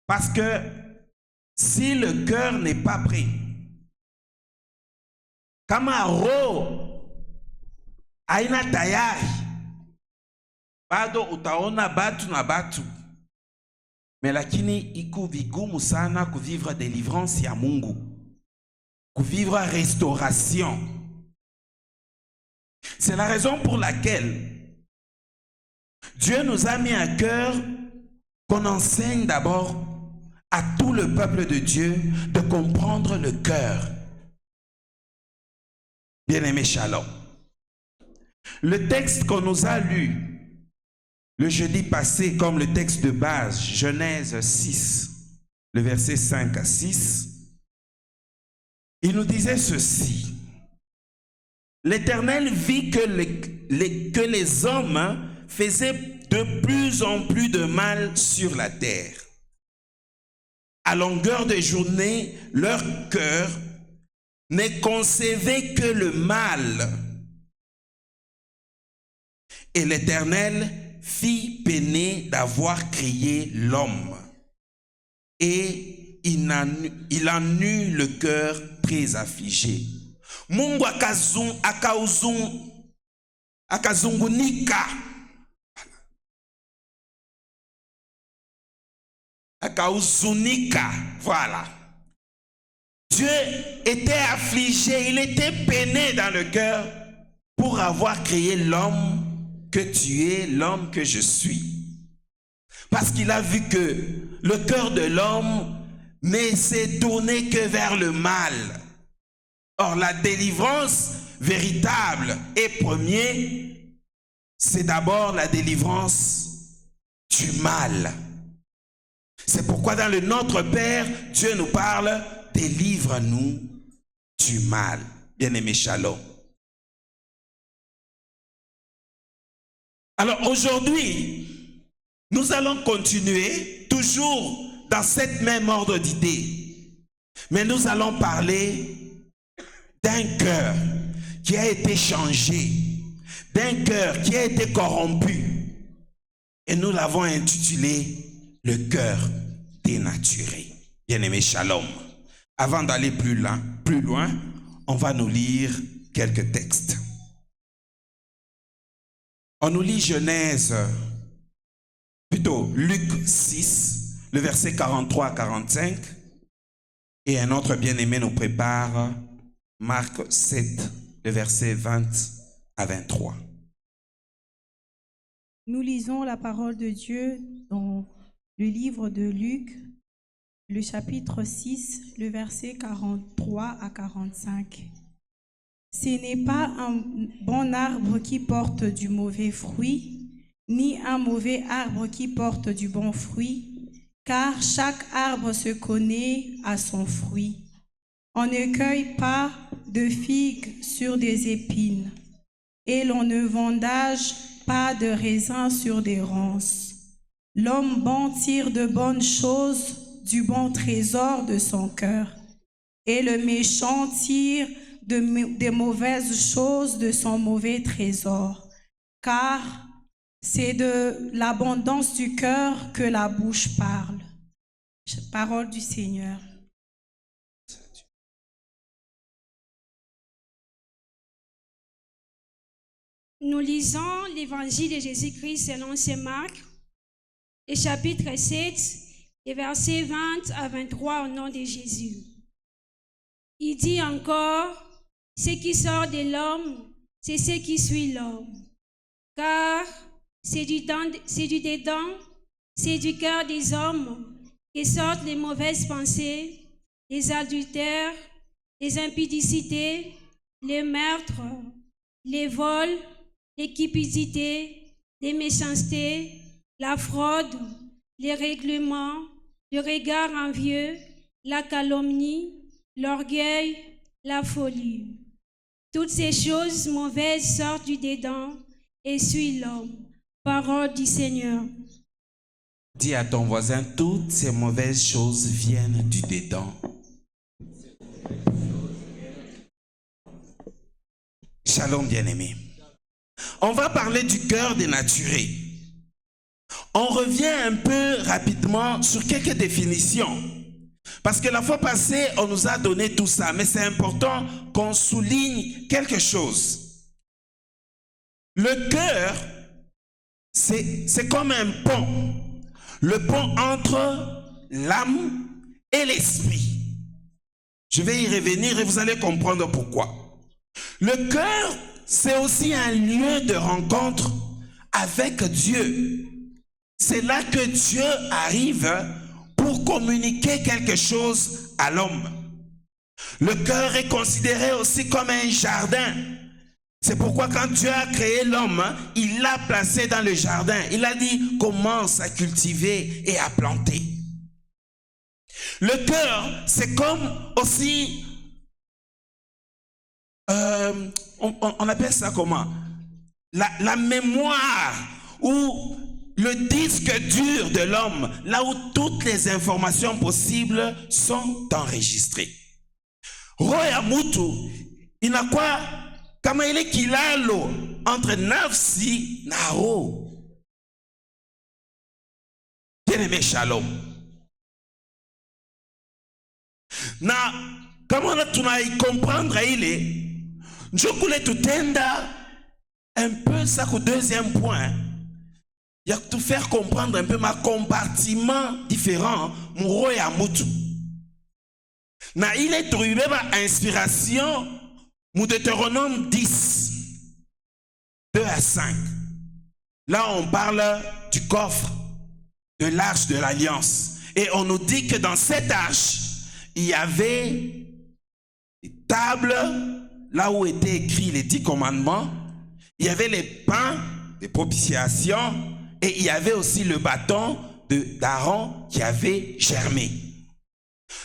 Parce que si le cœur n'est pas prêt, kama roho haina tayari, bado utaona batu na batu. Mais lakini iko vigumu sana kuvivre délivrance ya Mungu, kuvivre restauration. C'est la raison pour laquelle Dieu nous a mis à cœur qu'on enseigne d'abord à tout le peuple de Dieu de comprendre le cœur. Bien-aimé, shalom. Le texte qu'on nous a lu le jeudi passé comme le texte de base, Genèse 6, le verset 5 à 6, il nous disait ceci. L'Éternel vit que les hommes faisaient de plus en plus de mal sur la terre. À longueur de journée, leur cœur ne concevait que le mal. Et l'Éternel fit peiner d'avoir créé l'homme. Et il en eut le cœur très affligé. Mungu akazungunika. Akahuzunika, voilà. Dieu était affligé, il était peiné dans le cœur pour avoir créé l'homme que tu es, l'homme que je suis. Parce qu'il a vu que le cœur de l'homme ne s'est tourné que vers le mal. Or, la délivrance véritable et première, c'est d'abord la délivrance du mal. C'est pourquoi dans le Notre Père, Dieu nous parle, délivre-nous du mal. Bien-aimé, shalom. Alors aujourd'hui, nous allons continuer toujours dans cette même ordre d'idées. Mais nous allons parler d'un cœur qui a été changé, d'un cœur qui a été corrompu. Et nous l'avons intitulé le cœur dénaturé. Bien-aimé, shalom. Avant d'aller plus loin, on va nous lire quelques textes. On nous lit Luc 6, le verset 43 à 45. Et un autre bien-aimé nous prépare Marc 7, le verset 20 à 23. Nous lisons la parole de Dieu dans le livre de Luc, le chapitre 6, le verset 43 à 45. Ce n'est pas un bon arbre qui porte du mauvais fruit, ni un mauvais arbre qui porte du bon fruit, car chaque arbre se connaît à son fruit. On ne cueille pas de figues sur des épines, et l'on ne vendage pas de raisins sur des ronces. L'homme bon tire de bonnes choses du bon trésor de son cœur, et le méchant tire des mauvaises choses de son mauvais trésor, car c'est de l'abondance du cœur que la bouche parle. Parole du Seigneur. Nous lisons l'évangile de Jésus-Christ selon saint Marc, et chapitre 7, les versets 20 à 23 au nom de Jésus. Il dit encore, ce qui sort de l'homme, c'est ce qui suit l'homme. Car c'est du dedans, c'est du cœur des hommes que sortent les mauvaises pensées, les adultères, les impudicités, les meurtres, les vols, les cupidités, les méchancetés, la fraude, les règlements, le regard envieux, la calomnie, l'orgueil, la folie. Toutes ces choses mauvaises sortent du dedans et suivent l'homme. Parole du Seigneur. Dis à ton voisin, toutes ces mauvaises choses viennent du dedans. Shalom, bien-aimé. On va parler du cœur dénaturé. On revient un peu rapidement sur quelques définitions. Parce que la fois passée, on nous a donné tout ça, mais c'est important qu'on souligne quelque chose. Le cœur, c'est comme un pont. Le pont entre l'âme et l'esprit. Je vais y revenir et vous allez comprendre pourquoi. Le cœur, c'est aussi un lieu de rencontre avec Dieu. C'est là que Dieu arrive pour communiquer quelque chose à l'homme. Le cœur est considéré aussi comme un jardin. C'est pourquoi quand Dieu a créé l'homme, il l'a placé dans le jardin. Il a dit, commence à cultiver et à planter. Le cœur, c'est comme aussi, on appelle ça comment? La mémoire ou le disque dur de l'homme, là où toutes les informations possibles sont enregistrées. Roya Mutu, inakuwa kama ile kilalo entre nafsi na roho. Bien-aimé, shalom. Na kama tunaikomprendre ile, njokule tutenda un peu ça au deuxième point. Il y a tout faire comprendre un peu ma compartiment différent, mon roya mutu. Na il est trouvé ma inspiration, mon Deutéronome 10, 2 à 5. Là, on parle du coffre, de l'arche de l'alliance. Et on nous dit que dans cette arche, il y avait des tables, là où étaient écrits les 10 commandements. Il y avait les pains de propitiation. Et il y avait aussi le bâton d'Aaron qui avait germé.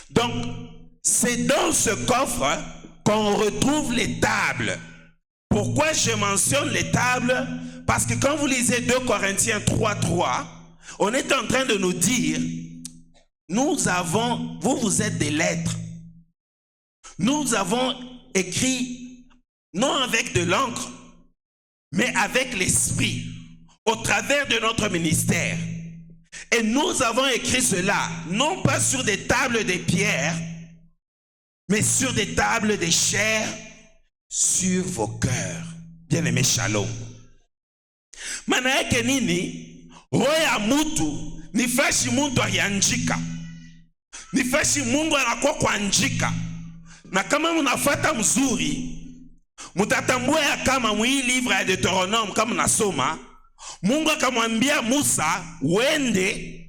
Donc, c'est dans ce coffre qu'on retrouve les tables. Pourquoi je mentionne les tables? Parce que quand vous lisez 2 Corinthiens 3:3, on est en train de nous dire, vous êtes des lettres. Nous avons écrit, non avec de l'encre, mais avec l'esprit, au travers de notre ministère. Et nous avons écrit cela, non pas sur des tables de pierre, mais sur des tables de chair, sur vos cœurs. Bien-aimé, shalom. Manaeke nini, roya mutu, nifashi muntu arianjika. Nifashi mungu anakuwa kwa njika. Na kama munafata mzuri, mutatambua ya kama mwi livre ya Deuteronome kama nasoma, Mungu akamwambia Musa, wende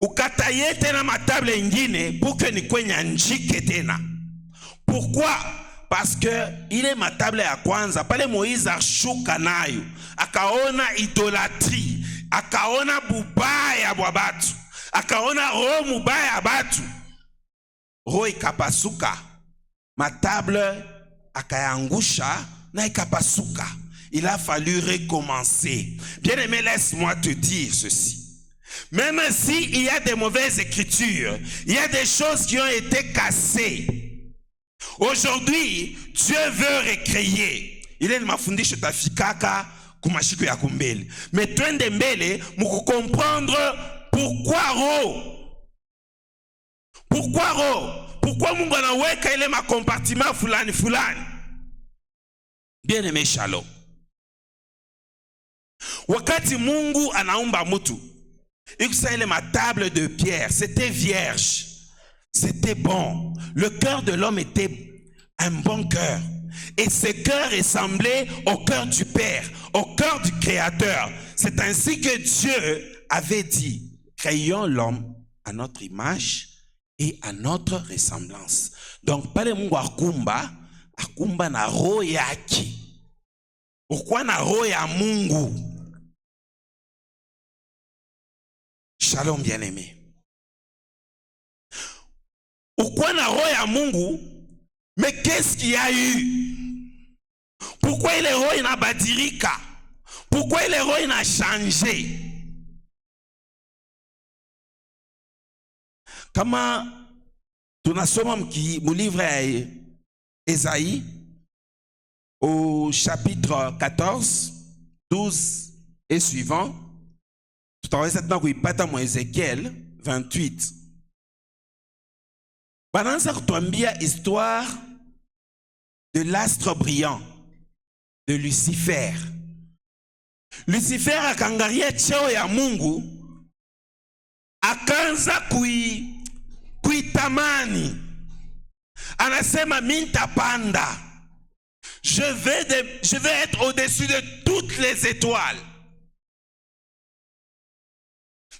ukataye tena matable ingine pour que ni kwenye njike tena. Pourquoi? Parce que ile matable ya kwanza pale Moïse ashuka nayo, akaona idolatrie, akaona bubaya bwa batu, akaona roho mubaya batu, roho ikapasuka, matable akayangusha na ikapasuka. Il a fallu recommencer. Bien-aimé, laisse-moi te dire ceci. Même s'il y a des mauvaises écritures, il y a des choses qui ont été cassées. Aujourd'hui, Dieu veut recréer. Il est mafundisho tafikaka kumashiko ya kumbele. Mais twende mbele muku comprendre pourquoi ro. Pourquoi ro? Pourquoi Mungu anaweka ile ma compartiment fulani fulani? Bien-aimé, shalom. Wakati Mungu anaumba mutu, ikusa ile ma table de pierre, c'était vierge, c'était bon. Le cœur de l'homme était un bon cœur. Et ce cœur ressemblait au cœur du Père, au cœur du Créateur. C'est ainsi que Dieu avait dit, créons l'homme à notre image et à notre ressemblance. Donc, pale Mungu akumba na roho yake. Pourquoi na roho ya Mungu? Shalom, bien-aimé. Pourquoi na roho ya Mungu? Mais qu'est-ce qu'il y a eu? Pourquoi il est roho inabadirika? Pourquoi il est roho ina changé? Kama tunasoma mu livre ya Esaïe au chapitre 14, 12 et suivant, Ézéchiel 28. Bananza kutuambia histoire de l'astre brillant, de Lucifer. Lucifer akangaria cheo ya Mungu, akaanza kuitamani. Anasema mintapanda. Je vais être au-dessus de toutes les étoiles.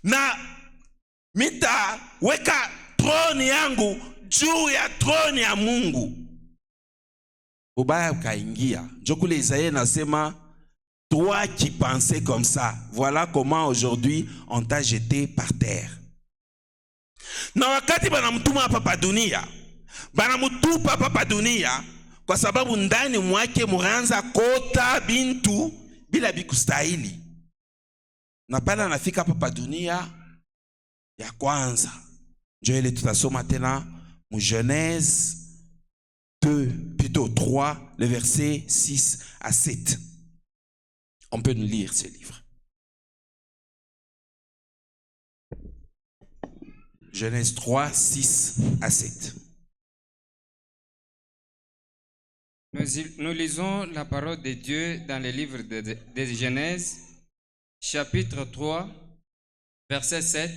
Na mita weka troni yangu juu ya troni ya Mungu. Ubaya ukaingia. Njokule Isaïe nasema, toi qui pensais comme ça, voilà comment aujourd'hui on t'a jeté par terre. Na wakati banamtuma hapa dunia, banamutupa hapa dunia kwa sababu ndani mwake muanza kota bintu bila bikustahili. Na pala nafika hapa dunia ya kwanza. Ndio ile tutasoma tena mu Genèse 2, plutôt 3, le verset 6 à 7. On peut nous lire ce livre. Genèse 3, 6 à 7. Nous lisons la parole de Dieu dans le livre de Genèse, chapitre 3, verset 7,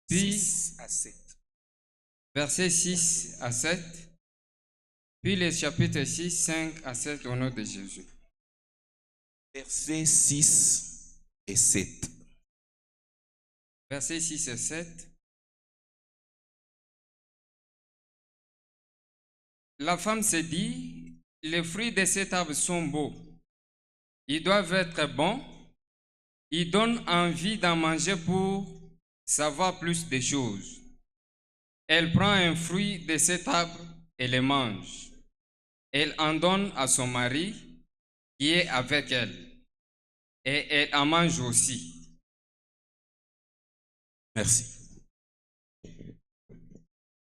puis 6 à 7. Verset 6 à 7, puis le chapitre 6, 5 à 7 au nom de Jésus. Verset 6 et 7. Verset 6 et 7. La femme se dit, les fruits de cet arbre sont beaux. Ils doivent être bons. Ils donnent envie d'en manger pour savoir plus de choses. Elle prend un fruit de cet arbre et le mange. Elle en donne à son mari qui est avec elle. Et elle en mange aussi. Merci.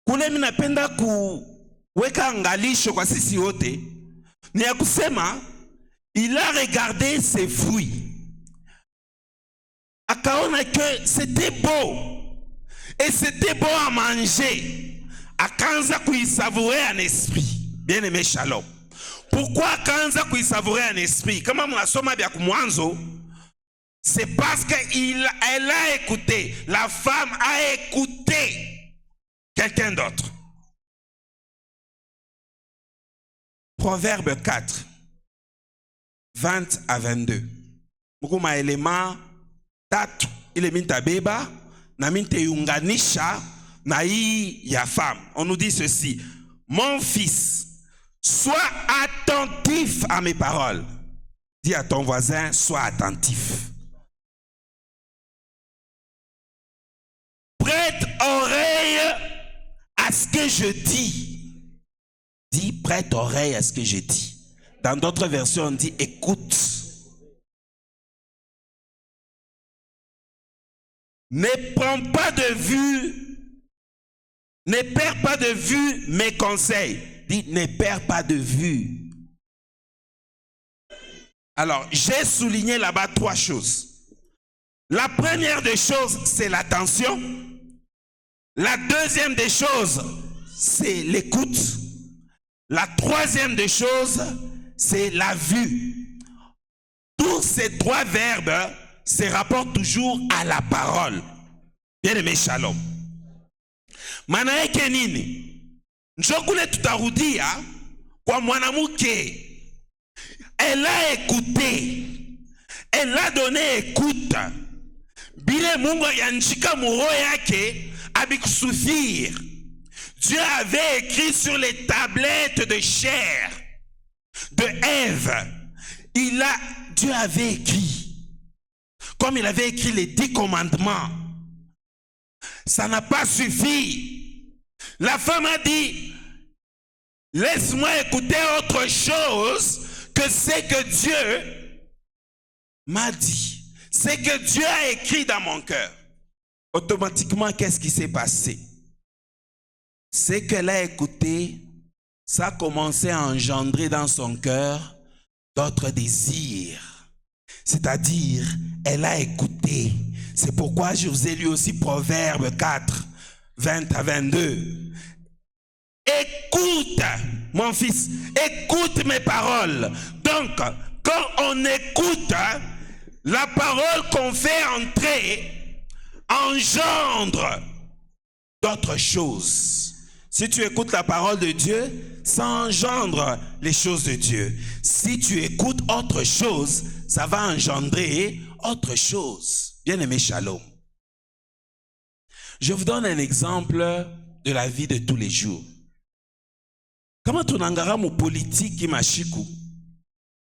Kule minapenda kuweka angalisho kwa sisi wote ni ya kusema, il a regardé ses fruits. Akaona que c'était beau. Et c'était bon à manger. Akaanza kuisavourer en esprit. Bien aimé Shalom. Pourquoi akaanza kuisavourer en esprit? Kama mnasoma bya kumwanzo, c'est parce qu'elle a écouté. La femme a écouté quelqu'un d'autre. Proverbe 4, 20 à 22. Mukuma élément tatu ile mintabeba na minte yunganisha na hii ya femme. On nous dit ceci: mon fils, sois attentif à mes paroles. Dis à ton voisin, sois attentif. Prête oreille à ce que je dis. Dis, prête oreille à ce que je dis. Dans d'autres versions, on dit, écoute. Ne prends pas de vue, ne perds pas de vue mes conseils. Dis, ne perds pas de vue. Alors, j'ai souligné là-bas 3 choses. La première des choses, c'est l'attention. La deuxième des choses, c'est l'écoute. La troisième des choses, c'est la vue. Tous ces 3 verbes se rapportent toujours à la parole. Bien aimé Shalom. Manaeke nini? Njokule tutarudia kwa mwanamke. Elle a écouté. Elle a donné écoute. Bile Mungu yanchika muro yake abikusufir. Dieu avait écrit sur les tablettes de chair de Ève. Dieu avait écrit. Comme il avait écrit les 10 commandements. Ça n'a pas suffi. La femme a dit, laisse-moi écouter autre chose que ce que Dieu m'a dit. Ce que Dieu a écrit dans mon cœur. Automatiquement, qu'est-ce qui s'est passé? Ce qu'elle a écouté, ça a commencé à engendrer dans son cœur d'autres désirs. C'est-à-dire, elle a écouté. C'est pourquoi je vous ai lu aussi Proverbe 4, 20 à 22. Écoute, mon fils, écoute mes paroles. Donc, quand on écoute, la parole qu'on fait entrer engendre d'autres choses. Si tu écoutes la parole de Dieu, ça engendre les choses de Dieu. Si tu écoutes autre chose, ça va engendrer autre chose. Bien-aimé, shalom. Je vous donne un exemple de la vie de tous les jours. Kama tunangara mu politique mashiku,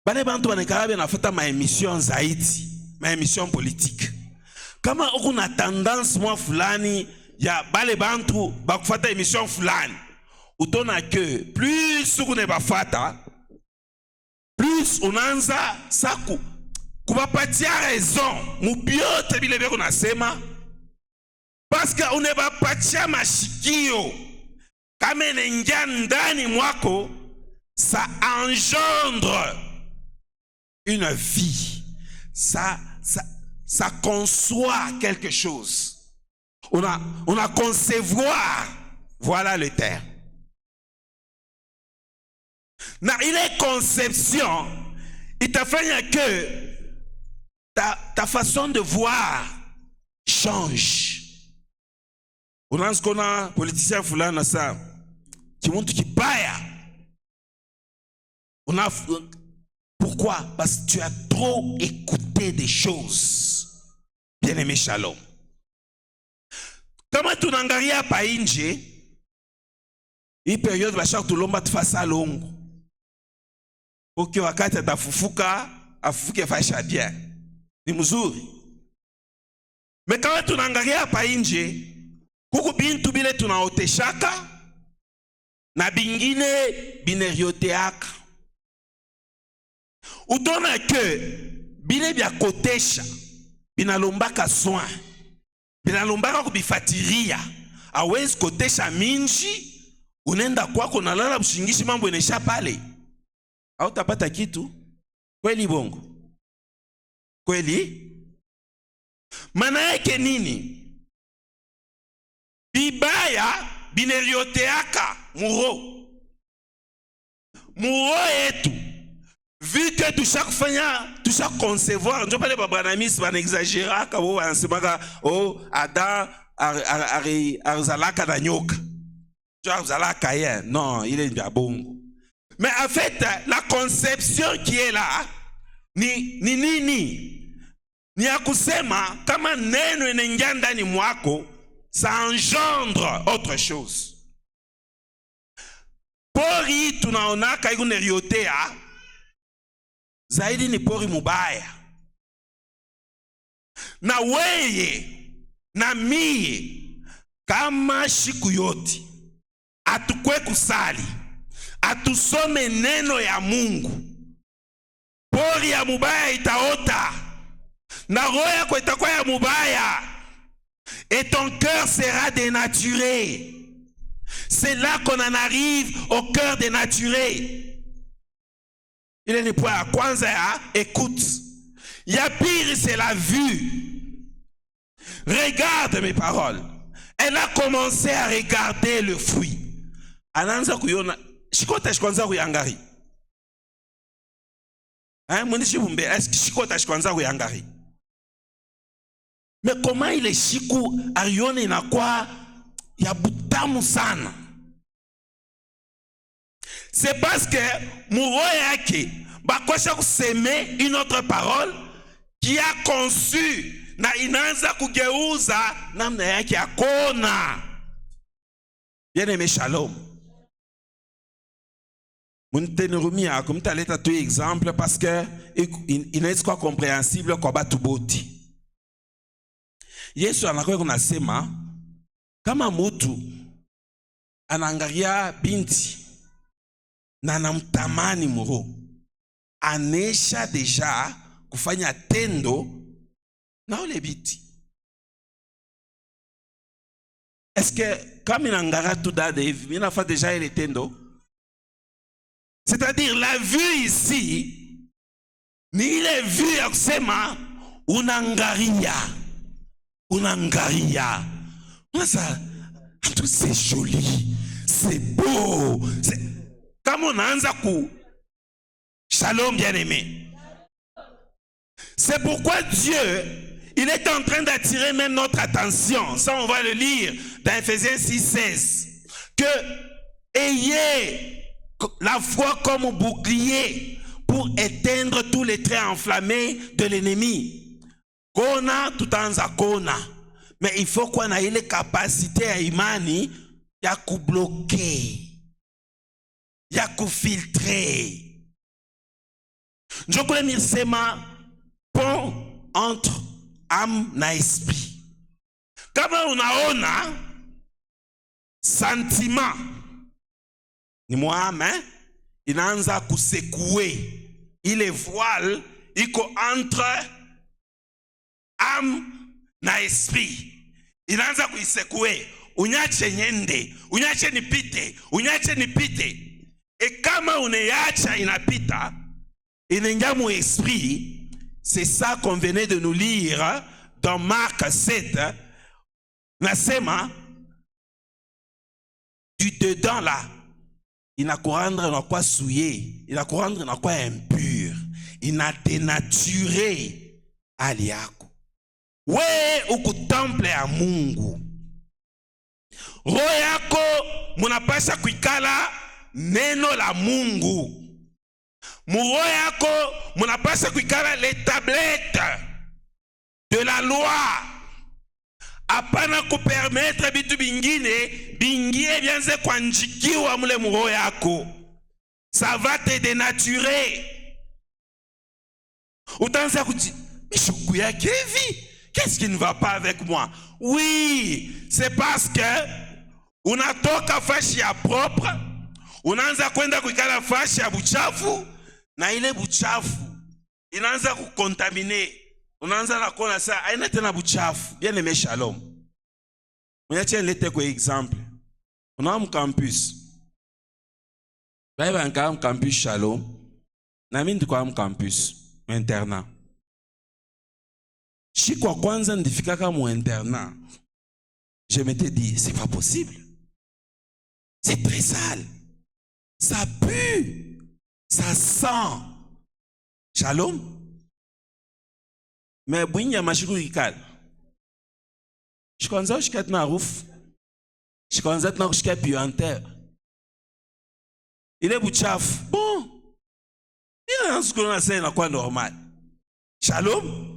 bale bantu wanekarabe nafuta ma émission zaidi, ma émission politique. Kama uko na tendance mwa fulani ya bale bantu bakufata émission fulani, utona que plus uko ne bafata, plus unaanza saku kubapatia raison mu biote bile beko nasema, parce que unebapatia mashikio. Kama inaingia ndani mwako, ça engendre une vie. Ça conçoit quelque chose. On a concevoir. Voilà le terme. Na ile conception, il t'a fait que ta façon de voir change. On a ce qu'on a politicien fulani ça. Qui montre qui baya. Pourquoi? Parce que tu as trop écouté des choses. Bien-aimé, shalom. Comment tu n'engaria pas inje? Hii période va chaque tulomba tufasa longo. Oki wakati atafufuka, afufuke fasha bien. Ni mzuri. Mais quand tu n'engaria pas inje, kuku bintu bile tunaoteshaka, na bingine binerioteaka. Utona que bile bia kotesha binalombaka soin, binalombaka kubifatiria. Awezi kotesha minji, unenda kwako nalala bushingishi mambo enesha pale. Hautapata kitu. Kweli bongo? Kweli? Maana yake nini? Bibaya binerioteaka muro. Muro yetu. Vu que tout chaque concevoir, nous parlons pas d'anamis, on exagère, on ansemaka oh Adam arzalaka na nyoka. Tu arzalaka ya non, il est bien bon. Mais en fait, la conception qui est là ni ya kusema kama neno inaingia ndani mwako, ça engendre autre chose. Pori tunaonaka iko neriotea zaidi ni pori mubaya. Na weye na mie kama shiku yote atukwe kusali, atusome neno ya Mungu, pori ya mubaya itaota na roho yako itakuwa ya mubaya. Et ton cœur sera dénaturé. C'est là qu'on en arrive au cœur dénaturé. Il est le point à kwanza ya écoute. Ya pire, c'est la vue. Regarde mes paroles. Elle a commencé à regarder le fruit. Ananza kuyona. Shikota shikwanza kuyangari. Mwendishi bumbe. Est-ce que shikota shikwanza kuyangari? Mais comment il est chiku arione na kwa ya butamu sana? C'est parce que muro yake bakosha kuseme une autre parole qui a conçu na inaanza kugeuza namna yake ya kona. Bien-aimé, shalom. Muntenerumia comme taleta tu exemple parce que il n'est pas compréhensible kwa batu boti. Yesu anakuwa kunasema kama mtu anaangalia binti na anamtamani muro, anesha deja kufanya tendo na ule binti. Est-ce que kama inaangara tout dada hivi, mina fa deja ile tendo? C'est-à-dire la vue ici ni ile vue ya kusema unaangalia. unangaria. Ça, tout c'est joli, c'est beau. Comme on a un shalom bien-aimé. C'est pourquoi Dieu, il est en train d'attirer même notre attention. Ça, on va le lire dans Ephésiens 6:16. Que ayez la foi comme bouclier pour éteindre tous les traits enflammés de l'ennemi. Kona tutanza kona. Mais il faut qu'on ait les capacités à imani ya kubloquer, ya kufiltrer. Je connais mirsema pont entre âme na esprit. Kama unaona sentiment ni mwame inaanza kusekue ile voile iko entre âme na esprit, inaanza kuisekue, unyache nyende, unyache nipite, unyache nipite. E kama uneacha inapita inaingia mu esprit. C'est ça qu'on venait de nous lire dans Marc 7. Nasema du dedans là, inakurendre na kwa souillé, inakurendre na kwa impur, inadenaturé hali yako. We ukutemple ya Mungu. Roho yako munapasha kuikala neno la Mungu. Roho yako munapasha kuikala les tablettes de la loi. Apana kupermettre bitu bingine bingie bianze kwanjikiwa mule roho yako. Ça va te dénaturer. Utanza kuti mishuku ya kevi. Qu'est-ce qui ne va pas avec moi? Oui, c'est parce que unatoka fashi ya propre, unaanza kwenda kuikala fashi ya buchafu, na ile buchafu inaanza kukontamine. Unaanza na kuona saa aina tena buchafu. Bien aimé shalom. Mwenye lete kwa exemple. Unaam campus. Baiba nka campus shalom. Na mimi ndiko am campus internat. Si kwa kwanza ndifika kama internat, je m'étais dit, c'est pas possible. C'est très sale. Ça pue. Ça sent. Shalom. Mais bwinya mashiku ikal. Shikonza ushikat na roof. Shikonza na ushikat puanteur. Il est buchafu. Bon. Il est en ce qu'on a c'est quoi normal. Shalom.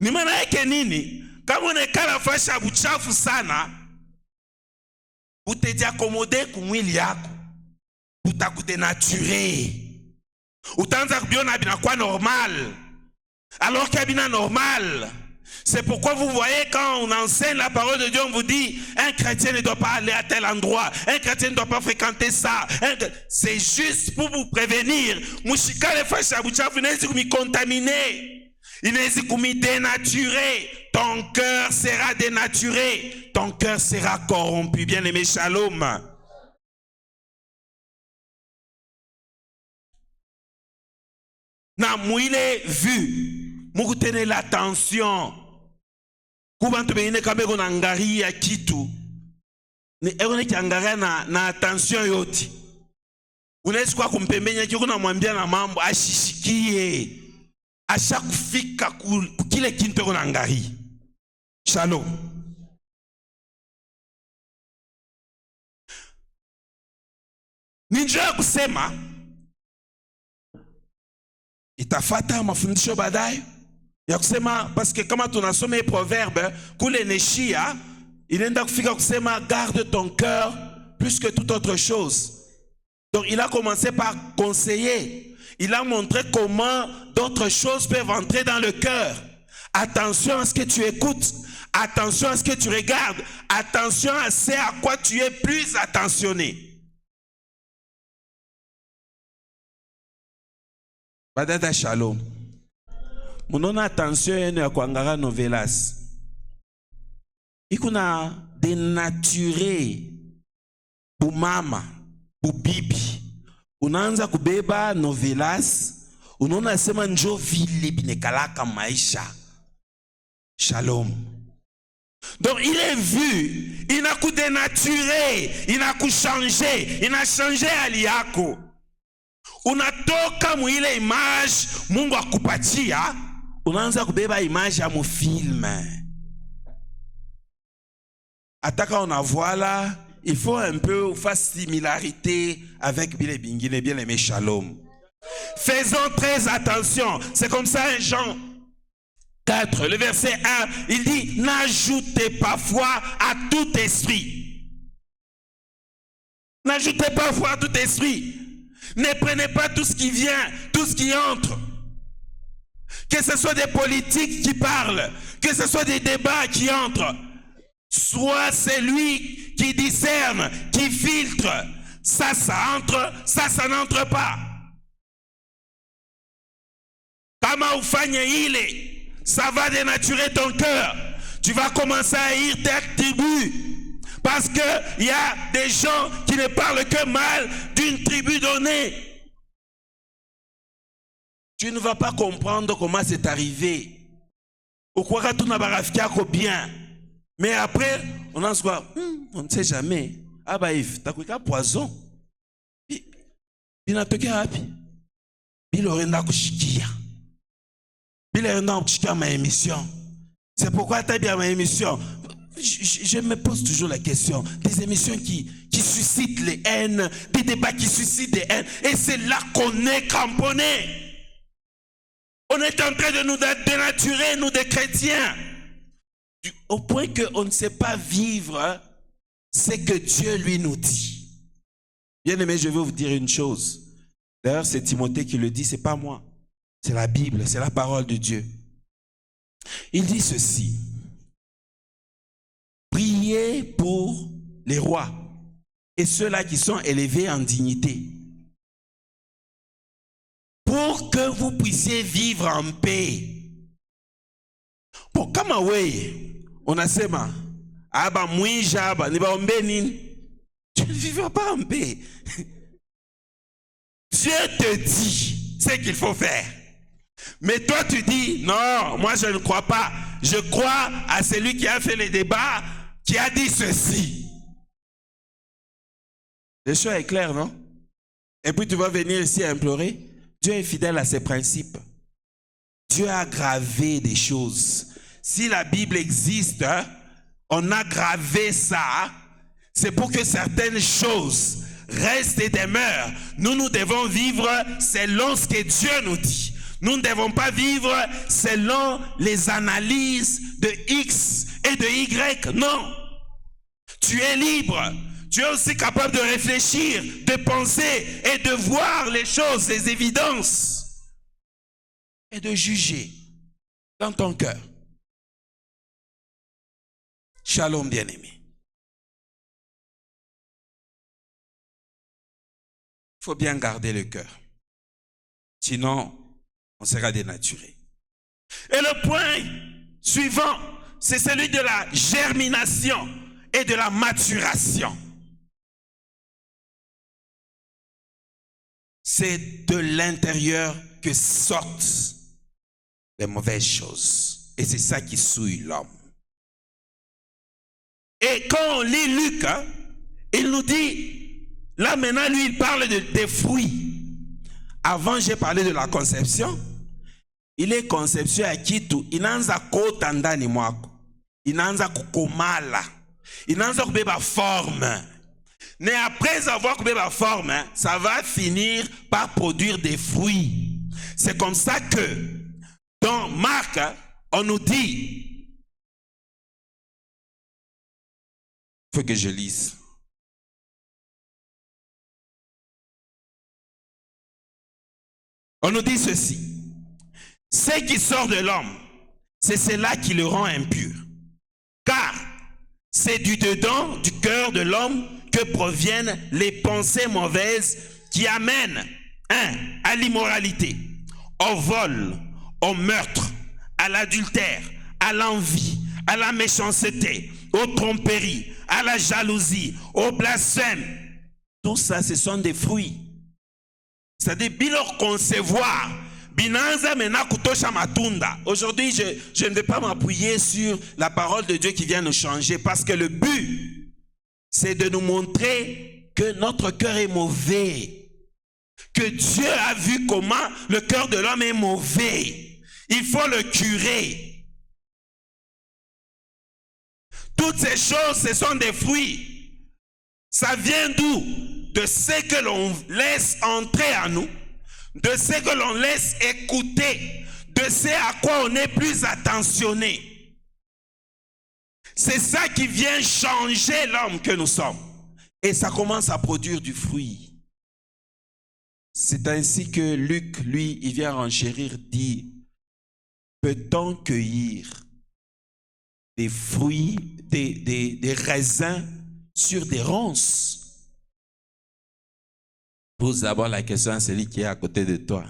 Ni maana yake nini? Kama unekala fashi ya buchafu sana, utajiakomode kumwili yako, utakudenature, utaanza kubiona binakuwa normal alors que bina normal. C'est pourquoi vous voyez quand on enseigne la parole de Dieu, on vous dit un chrétien ne doit pas aller à tel endroit, un chrétien ne doit pas fréquenter ça. C'est juste pour vous prévenir. Mushikale fashi ya buchafu inaweza kumikontaminer. Il n'est dénaturé. Ton cœur sera dénaturé. Ton cœur sera corrompu. Bien-aimé, shalom. Na mwile vu. Mungu tene l'attention. Kubantu beine kameko na ngari ya kitu. Ni erone kiangaria na attention yoti. Unaweza kwa kumpembenya kiko na mwambia na mambo ashishikie. Asha kufika kile kintu na ngari. Shalom. Ninjua kusema itafata mafundisho baadaye ya kusema parce que kama tunasoma proverbe kule neshia inaenda kufika kusema garde ton cœur plus que toute autre chose. Donc il a commencé par conseiller. Il a montré comment d'autres choses peuvent entrer dans le cœur. Attention à ce que tu écoutes. Attention à ce que tu regardes. Attention à ce à quoi tu es plus attentionné. Badada shalom. Mon attention est à kwangara novelas. Ikuna dénaturé pour mama, pour bibi. Unaanza kubeba novelas, unaona sema njo vile binekalaka maisha. Shalom. Donc il est vu, il n'a qu'à dénaturer, il n'a qu'à changer, il n'a changé hali yako. Unatoka mwile image Mungu akupatia, unaanza kubeba image ya mufilm. Ataka on a voilà, il faut un peu faire similarité avec Bile Bingine, bien aimé Shalom. Faisons très attention, c'est comme ça un Jean 4, le verset 1, il dit, n'ajoutez pas foi à tout esprit. N'ajoutez pas foi à tout esprit. Ne prenez pas tout ce qui vient, tout ce qui entre. Que ce soit des politiques qui parlent, que ce soit des débats qui entrent. Soit celui qui discerne, qui filtre. Ça entre, ça n'entre pas. Kama ufanye ile, ça va dénaturer ton cœur. Tu vas commencer à haïr tes tribus. Parce qu'il y a des gens qui ne parlent que mal d'une tribu donnée. Tu ne vas pas comprendre comment c'est arrivé. Au quoi tu n'as pas bien. Mais après, on en se voit, on ne sait jamais. Ah bah Yves, t'as quoi poison? Il n'a pas de il aurait n'a kushikia. Il est un ma émission. C'est pourquoi tu as bien ma émission. Je me pose toujours la question. Des émissions qui suscitent les haines, des débats qui suscitent des haines. Et c'est là qu'on est cramponné. On est en train de nous dénaturer, nous des chrétiens. Au point qu'on ne sait pas vivre ce que Dieu lui nous dit. Bien aimé, je veux vous dire une chose. D'ailleurs, c'est Timothée qui le dit, c'est pas moi. C'est la Bible, c'est la parole de Dieu. Il dit ceci. Priez pour les rois et ceux-là qui sont élevés en dignité, pour que vous puissiez vivre en paix. Pour Kamawe, on a sema, aba mouijaba, ne ba ombenin, tu ne vivras pas en paix. Dieu te dit ce qu'il faut faire. Mais toi tu dis, non, moi je ne crois pas. Je crois à celui qui a fait les débats, qui a dit ceci. Le choix est clair, non? Et puis tu vas venir ici à implorer. Dieu est fidèle à ses principes. Dieu a gravé des choses. Si la Bible existe, on a gravé ça. C'est pour que certaines choses restent et demeurent. Nous devons vivre selon ce que Dieu nous dit. Nous ne devons pas vivre selon les analyses de X et de Y. Non. Tu es libre. Tu es aussi capable de réfléchir, de penser et de voir les choses, les évidences. Et de juger dans ton cœur. Shalom, bien-aimé. Il faut bien garder le cœur. Sinon, on sera dénaturé. Et le point suivant, c'est celui de la germination et de la maturation. C'est de l'intérieur que sortent les mauvaises choses. Et c'est ça qui souille l'homme. Et quand on lit Luc, il nous dit, là maintenant lui il parle des fruits. Avant j'ai parlé de la conception. Il est conception à kitu. Inaanza kota ndani mwako. Inaanza kukomala. Inaanza kubeba forme. Mais après avoir coupé la forme, ça va finir par produire des fruits. C'est comme ça que dans Marc, on nous dit, il faut que je lise. On nous dit ceci. Ce qui sort de l'homme, c'est cela qui le rend impur. Car c'est du dedans, du cœur de l'homme, que proviennent les pensées mauvaises qui amènent à l'immoralité, au vol, au meurtre, à l'adultère, à l'envie, à la méchanceté, aux tromperies, à la jalousie, au blasphème. Tout ça, ce sont des fruits. C'est-à-dire, bilor concevoir, Binanza mena kutosha matunda. Aujourd'hui, je ne vais pas m'appuyer sur la parole de Dieu qui vient nous changer parce que le but, c'est de nous montrer que notre cœur est mauvais. Que Dieu a vu comment le cœur de l'homme est mauvais. Il faut le curer. Toutes ces choses, ce sont des fruits. Ça vient d'où? De ce que l'on laisse entrer à nous, de ce que l'on laisse écouter, de ce à quoi on est plus attentionné. C'est ça qui vient changer l'homme que nous sommes. Et ça commence à produire du fruit. C'est ainsi que Luc, lui, il vient renchérir, dit, peut-on cueillir des fruits, des raisins sur des ronces? Pose d'abord la question à celui qui est à côté de toi.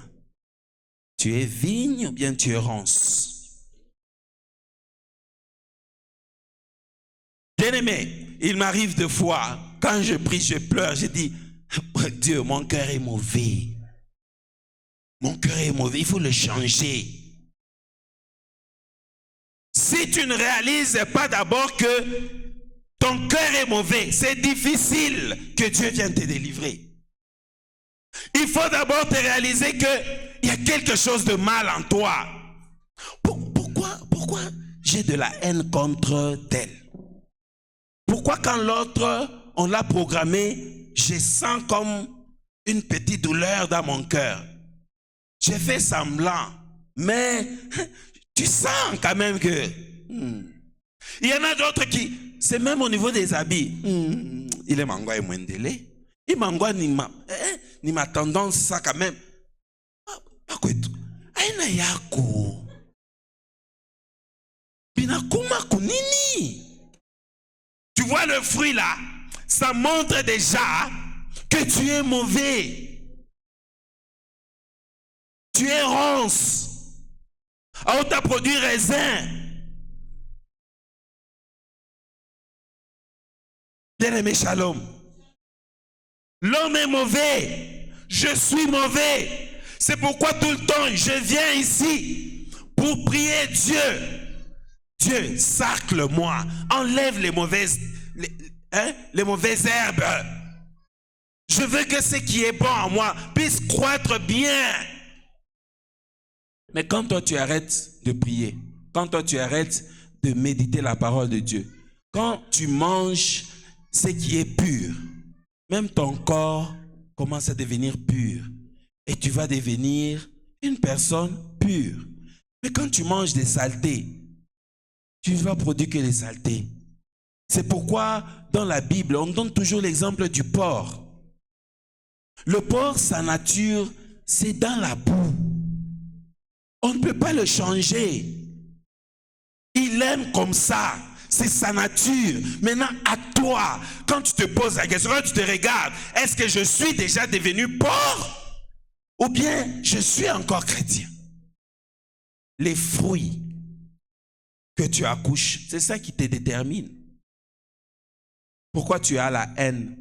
Tu es vigne ou bien tu es ronce? Bien-aimé, il m'arrive de fois, quand je prie, je pleure, je dis, Dieu, mon cœur est mauvais. Mon cœur est mauvais, il faut le changer. Si tu ne réalises pas d'abord que ton cœur est mauvais, c'est difficile que Dieu vienne te délivrer. Il faut d'abord te réaliser qu'il y a quelque chose de mal en toi. Pourquoi j'ai de la haine contre tel? Pourquoi quand l'autre, on l'a programmé, je sens comme une petite douleur dans mon cœur? J'ai fait semblant, mais tu sens quand même que... Il y en a d'autres qui, c'est même au niveau des habits. Il est mangwa et moins délai. Il mangwa ni ma tendance, ça quand même. Aina yako. Binakuma kunini. Tu vois le fruit là, ça montre déjà que tu es mauvais. Tu es ronce. Ah, on t'a produit raisin. Bien-aimé, shalom. L'homme est mauvais. Je suis mauvais. C'est pourquoi tout le temps, je viens ici pour prier Dieu. Dieu, sacle-moi. Enlève les mauvaises herbes. Je veux que ce qui est bon en moi puisse croître bien. Mais quand toi tu arrêtes de prier, quand toi tu arrêtes de méditer la parole de Dieu, quand tu manges ce qui est pur, même ton corps commence à devenir pur. Et tu vas devenir une personne pure. Mais quand tu manges des saletés, tu ne vas produire que les saletés. C'est pourquoi dans la Bible, on donne toujours l'exemple du porc. Le porc, sa nature, c'est dans la boue. On ne peut pas le changer. Il aime comme ça. C'est sa nature. Maintenant, à toi, quand tu te poses la question, quand tu te regardes, est-ce que je suis déjà devenu porc? Ou bien je suis encore chrétien? Les fruits que tu accouches, c'est ça qui te détermine. Pourquoi tu as la haine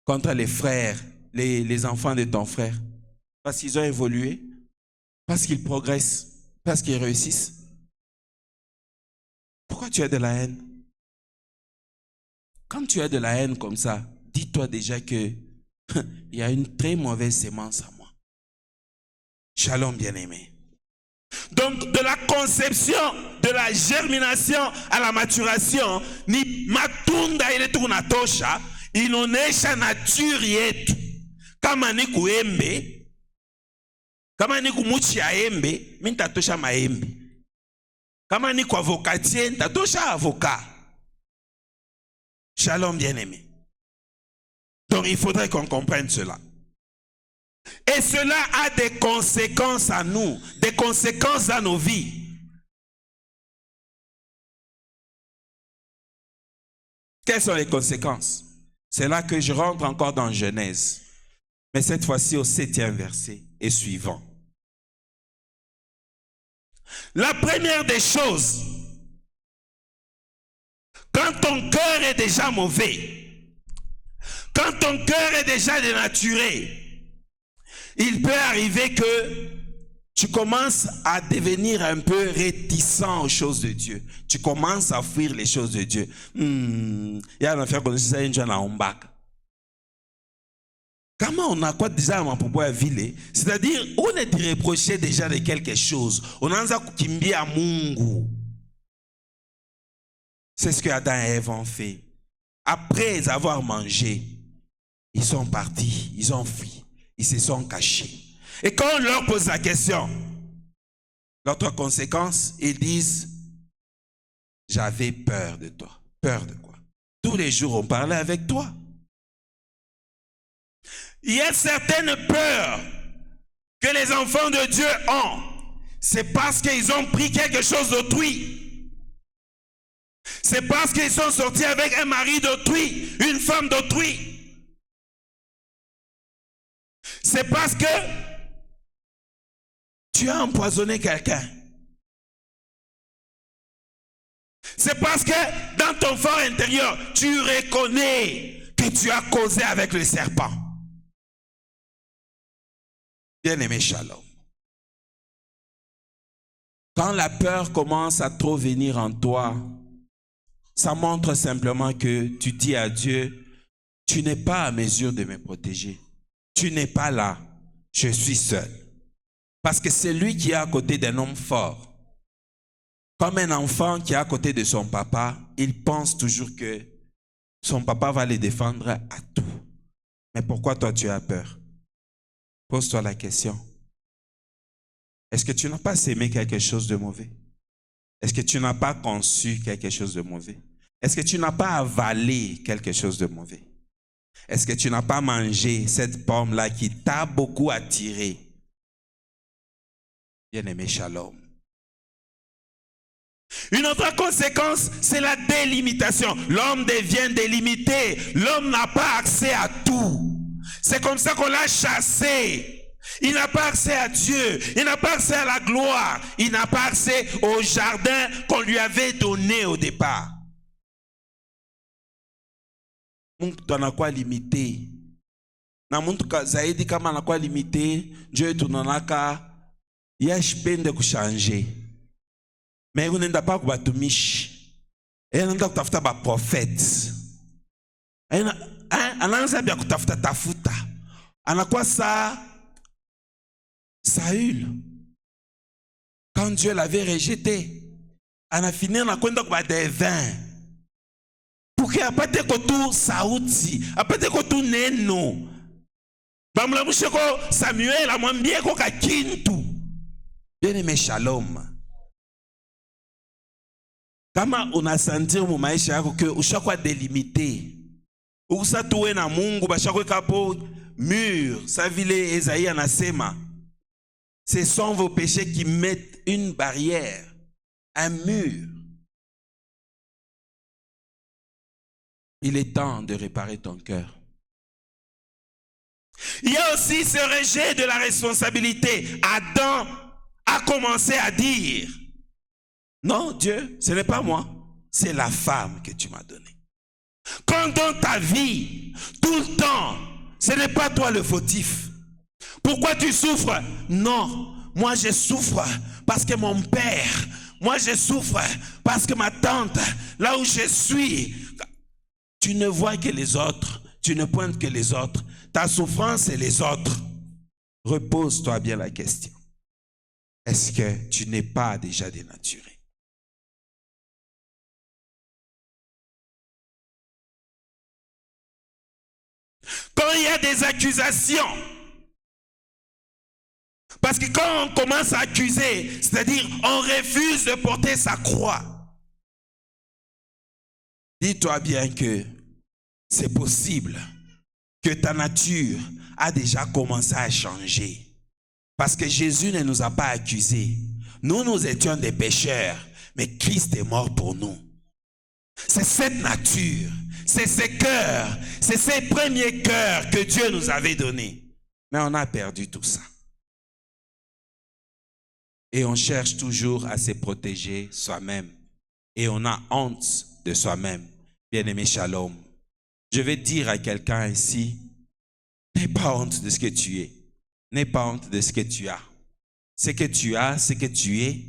contre les frères, les enfants de ton frère? Parce qu'ils ont évolué, parce qu'ils progressent, parce qu'ils réussissent. Pourquoi tu as de la haine? Quand tu as de la haine comme ça, dis-toi déjà que il y a une très mauvaise sémence en moi. Shalom, bien-aimé. Donc, de la conception, de la germination à la maturation, ni matunda ile tunatosha, inaonesha nature yetu. Kama ni kuembe, kama ni kumuchi ya embe, mimi nitatosha maembe. Kama ni kwa avocatie, nitatosha avocat. Shalom, bien-aimé. Donc, il faudrait qu'on comprenne cela. Et cela a des conséquences à nous, des conséquences dans nos vies. Quelles sont les conséquences? C'est là que je rentre encore dans Genèse. Mais cette fois-ci au 7e verset et suivant. La première des choses, quand ton cœur est déjà mauvais, quand ton cœur est déjà dénaturé, il peut arriver que tu commences à devenir un peu réticent aux choses de Dieu. Tu commences à fuir les choses de Dieu. Il y a une affaire comme ça, il y a un bac. Comment on a quoi déjà à pouvoir vivre? C'est-à-dire, on est reproché déjà de quelque chose. On a un kimbi à Mungu. C'est ce que Adam et Ève ont fait. Après avoir mangé, ils sont partis, ils ont fui, ils se sont cachés. Et quand on leur pose la question, l'autre conséquence, ils disent, j'avais peur de toi. Peur de quoi? Tous les jours, on parlait avec toi. Il y a certaines peurs que les enfants de Dieu ont. C'est parce qu'ils ont pris quelque chose d'autrui. C'est parce qu'ils sont sortis avec un mari d'autrui, une femme d'autrui. C'est parce que tu as empoisonné quelqu'un. C'est parce que dans ton fort intérieur, tu reconnais que tu as causé avec le serpent. Bien-aimé, shalom. Quand la peur commence à trop venir en toi, ça montre simplement que tu dis à Dieu, tu n'es pas à mesure de me protéger. Tu n'es pas là, je suis seul. Parce que c'est lui qui est à côté d'un homme fort. Comme un enfant qui est à côté de son papa, il pense toujours que son papa va le défendre à tout. Mais pourquoi toi tu as peur? Pose-toi la question. Est-ce que tu n'as pas sémé quelque chose de mauvais? Est-ce que tu n'as pas conçu quelque chose de mauvais? Est-ce que tu n'as pas avalé quelque chose de mauvais? Est-ce que tu n'as pas mangé cette pomme-là qui t'a beaucoup attiré? Bien-aimé, shalom. Une autre conséquence, c'est la délimitation. L'homme devient délimité. L'homme n'a pas accès à tout. C'est comme ça qu'on l'a chassé. Il n'a pas accès à Dieu. Il n'a pas accès à la gloire. Il n'a pas accès au jardin qu'on lui avait donné au départ. Mtu anakuwa limité. Na mtu zaidi kama anakuwa limité, Dieu tunanaka yashipende kushanje. Mais unaenda pa kubatumishi. Anaenda kutafuta ba prophète. Anaanza bia kutafuta tafuta. Anakuwa Saül. Quand Dieu l'avait rejeté, on a fini na kwenda kwa devin. Pour que apate kotu sauti, apate kotu neno. Bamulamushe ko Samuel amwambie ko kakintu. Bien-aimé, shalom. Kama unasentir mu maisha yako ke ushakuwa délimité. Usatuwe na Mungu bashakwe kapo mur, sa vile Esaïe anasema. Ce sont vos péchés qui mettent une barrière, un mur. Il est temps de réparer ton cœur. Il y a aussi ce rejet de la responsabilité. Adam a commencé à dire, non Dieu, ce n'est pas moi, c'est la femme que tu m'as donnée. Quand dans ta vie, tout le temps, ce n'est pas toi le fautif. Pourquoi tu souffres? Non, moi je souffre parce que mon père, moi je souffre parce que ma tante, là où je suis, tu ne vois que les autres, tu ne pointes que les autres. Ta souffrance, c'est les autres. Repose-toi bien la question. Est-ce que tu n'es pas déjà dénaturé? Quand il y a des accusations, parce que quand on commence à accuser, c'est-à-dire on refuse de porter sa croix, dis-toi bien que c'est possible que ta nature a déjà commencé à changer. Parce que Jésus ne nous a pas accusés. Nous étions des pécheurs, mais Christ est mort pour nous. C'est cette nature, c'est ces cœurs, c'est ces premiers cœurs que Dieu nous avait donnés. Mais on a perdu tout ça. Et on cherche toujours à se protéger soi-même. Et on a honte de soi-même. Bien-aimé, shalom. Je vais dire à quelqu'un ici, n'aie pas honte de ce que tu es. N'aie pas honte de ce que tu as. ce que tu as, ce que tu es,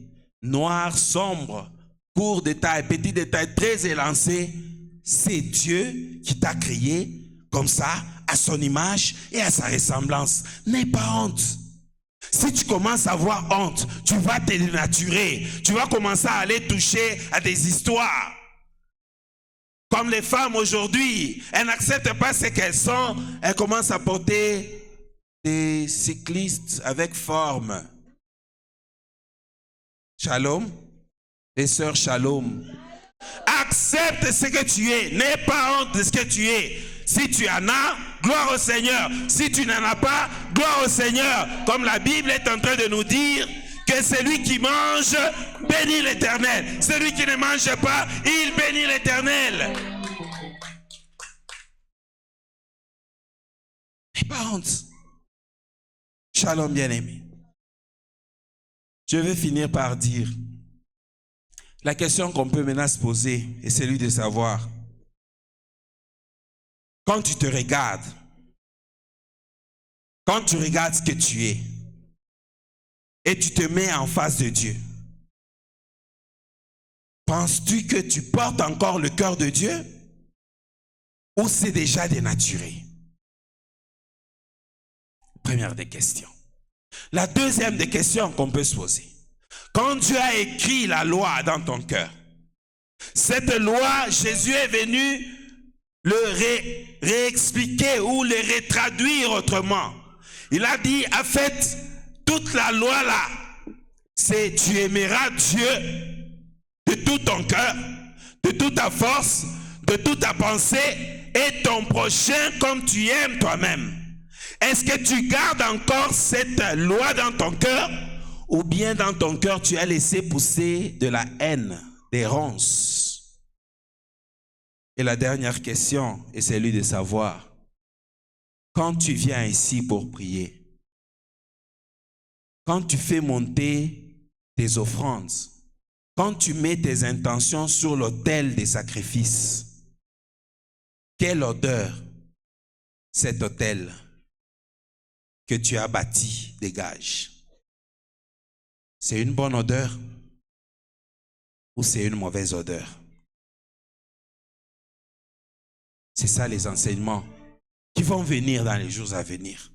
noir, sombre, court détail, petit détail, très élancé, c'est Dieu qui t'a créé comme ça, à son image et à sa ressemblance. N'aie pas honte. Si tu commences à avoir honte, tu vas te dénaturer. Tu vas commencer à aller toucher à des histoires. Comme les femmes aujourd'hui, elles n'acceptent pas ce qu'elles sont. Elles commencent à porter des cyclistes avec forme. Shalom. Les sœurs, shalom. Accepte ce que tu es. N'aie pas honte de ce que tu es. Si tu en as, gloire au Seigneur. Si tu n'en as pas, gloire au Seigneur. Comme la Bible est en train de nous dire que celui qui mange bénit l'Éternel. Celui qui ne mange pas, il bénit l'Éternel. N'aie pas honte. Shalom, bien-aimé. Je vais finir par dire, la question qu'on peut maintenant se poser est celui de savoir, quand tu te regardes, quand tu regardes ce que tu es, et tu te mets en face de Dieu, penses-tu que tu portes encore le cœur de Dieu ou c'est déjà dénaturé? Première des questions. La deuxième des questions qu'on peut se poser. Quand Dieu a écrit la loi dans ton cœur, cette loi, Jésus est venu le réexpliquer ou le retraduire autrement. Il a dit, en fait, toute la loi là, c'est tu aimeras Dieu de tout ton cœur, de toute ta force, de toute ta pensée et ton prochain comme tu aimes toi-même. Est-ce que tu gardes encore cette loi dans ton cœur ou bien dans ton cœur tu as laissé pousser de la haine, des ronces? Et la dernière question est celle de savoir, quand tu viens ici pour prier, quand tu fais monter tes offrandes, quand tu mets tes intentions sur l'autel des sacrifices, quelle odeur cet autel que tu as bâti dégage? C'est une bonne odeur ou c'est une mauvaise odeur? C'est ça les enseignements qui vont venir dans les jours à venir.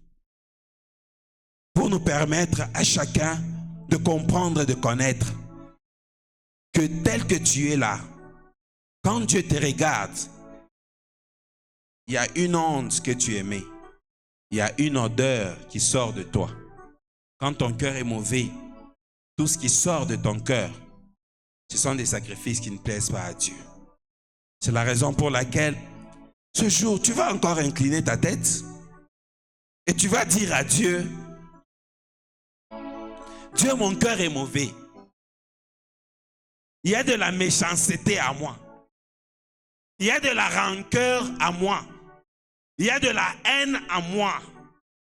Pour nous permettre à chacun de comprendre et de connaître que tel que tu es là, quand Dieu te regarde, il y a une onde que tu aimais. Il y a une odeur qui sort de toi. Quand ton cœur est mauvais, tout ce qui sort de ton cœur, ce sont des sacrifices qui ne plaisent pas à Dieu. C'est la raison pour laquelle ce jour, tu vas encore incliner ta tête et tu vas dire à Dieu, Dieu, mon cœur est mauvais. Il y a de la méchanceté à moi. Il y a de la rancœur à moi. Il y a de la haine à moi.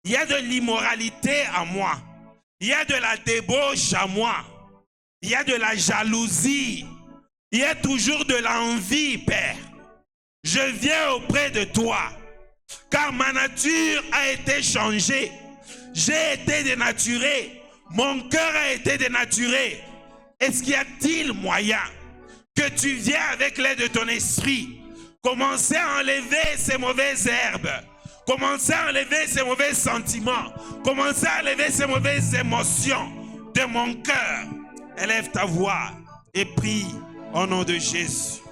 Il y a de l'immoralité à moi. Il y a de la débauche à moi. Il y a de la jalousie. Il y a toujours de l'envie, Père. Je viens auprès de toi, car ma nature a été changée. J'ai été dénaturé. Mon cœur a été dénaturé. Est-ce qu'il y a-t-il moyen que tu viennes avec l'aide de ton esprit, commencer à enlever ces mauvaises herbes, commencer à enlever ces mauvais sentiments, commencer à enlever ces mauvaises émotions de mon cœur? Élève ta voix et prie au nom de Jésus.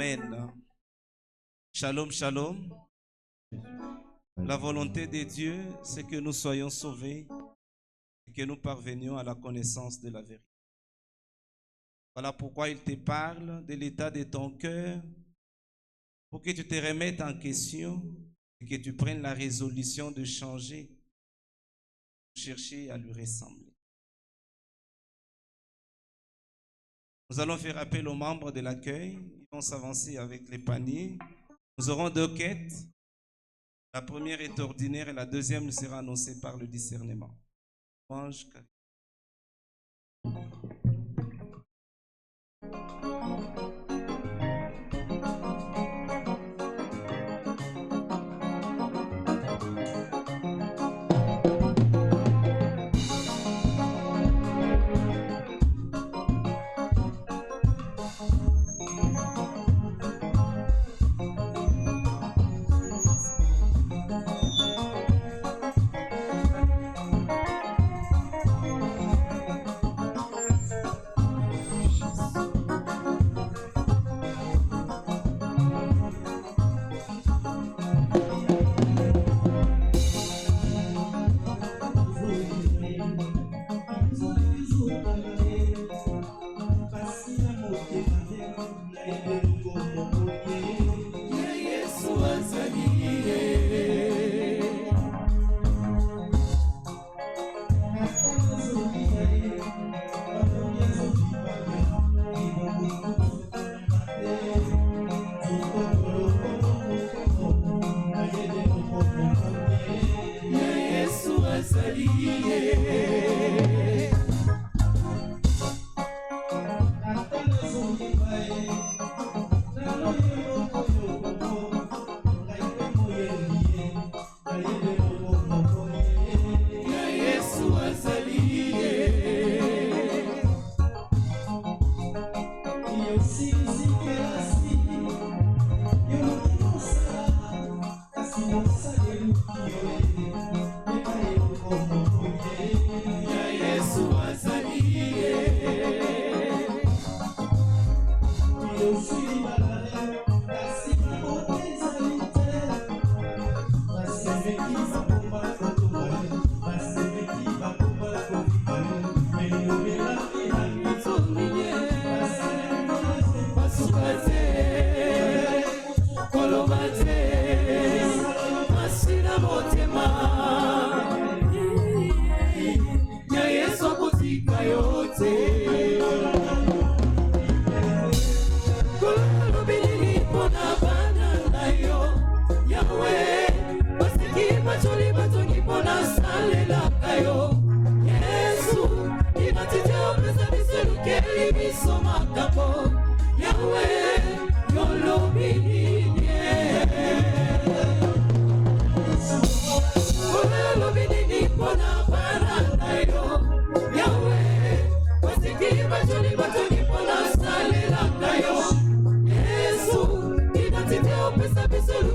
Amen. Shalom, shalom. La volonté de Dieu, c'est que nous soyons sauvés et que nous parvenions à la connaissance de la vérité. Voilà pourquoi il te parle de l'état de ton cœur, pour que tu te remettes en question et que tu prennes la résolution de changer, de chercher à lui ressembler. Nous allons faire appel aux membres de l'accueil. Ils vont s'avancer avec les paniers. Nous aurons 2 quêtes. La première est ordinaire et la deuxième sera annoncée par le discernement. Ange.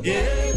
Yes.